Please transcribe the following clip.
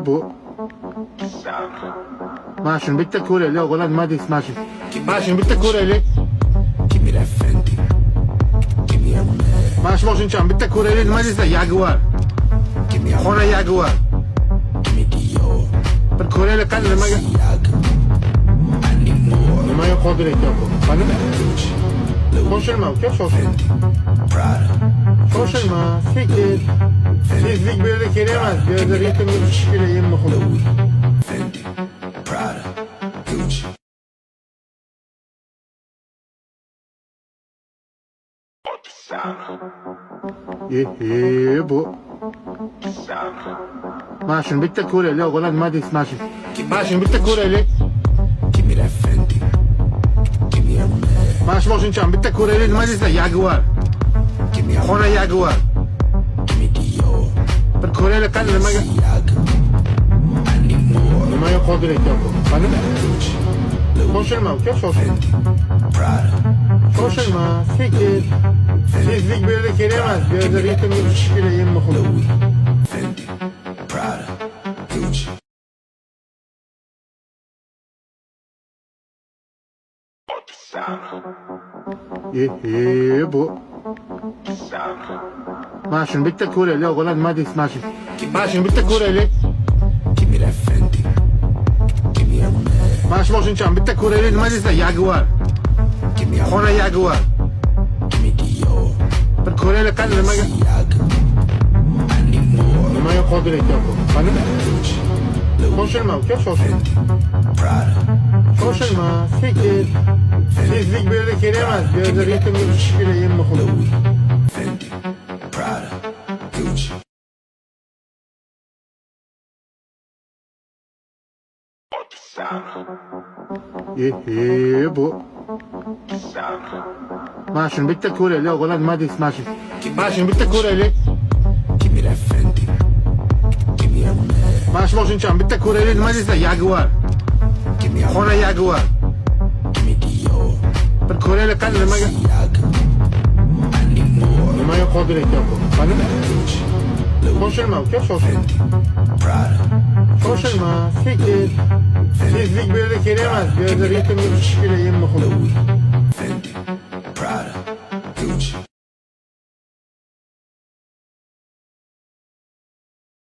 Bu. Mana shuni bitta ko'raylik, o'g'lan nima deysiz mana shu? Mana shuni bitta ko'raylik. Mana shu mashinachani bitta ko'raylik, nima deysiz? Jaguar. Qora Jaguar. Bir ko'raylik qani nimaga? Nimaga qodir ekan bu? Qani? Shoshilma uka, shoshilma. Shoshilma, sekin. Tezlik bu yerda kerak emas. Bu yerda ritmga tushish kerak, eng muhimi. Bu. Mana shuni bitta ko'raylik, o'g'lan nima deysiz mana shu? Mana shuni bitta ko'raylik. Mana shu mashinachani bitta ko'raylik, nima deysiz? Jaguar. Qora Jaguar. Bir ko'raylik qani nimaga? Nimaga qodir ekan bu? Qani? Shoshilma uka, shoshilma. Shoshilma, sekin. Tezlik bu yerda kerak emas. Bu yerda ritmga tushish kerak, eng muhimi. Bu. Mana shuni bitta ko'raylik, o'g'lan nima deysiz mana shu? Mana shuni bitta ko'raylik. Mana shu mashinachani bitta ko'raylik, nima deysiz? Jaguar. Qora Jaguar. Bir ko'raylik qani nimaga? Nimaga qodir ekan bu? Qani? Shoshilma uka, shoshilma. Shoshilma, sekin. Tezlik bu yerda kerak emas. Bu yerda ritmga tushish kerak, eng muhimi. Bu. Mana shuni bitta ko'raylik, o'g'lan nima deysiz mana shu? Mana shuni bitta ko'raylik. Mana shu mashinachani bitta ko'raylik, nima deysiz? Jaguar. Qora Jaguar. Bir ko'raylik qani nimaga? Nimaga qodir ekan bu? Qani? Shoshilma uka, shoshilma. Shoshilma, sekin. Tezlik bu yerda kerak emas. Bu yerda ritmga tushish kerak, eng muhimi.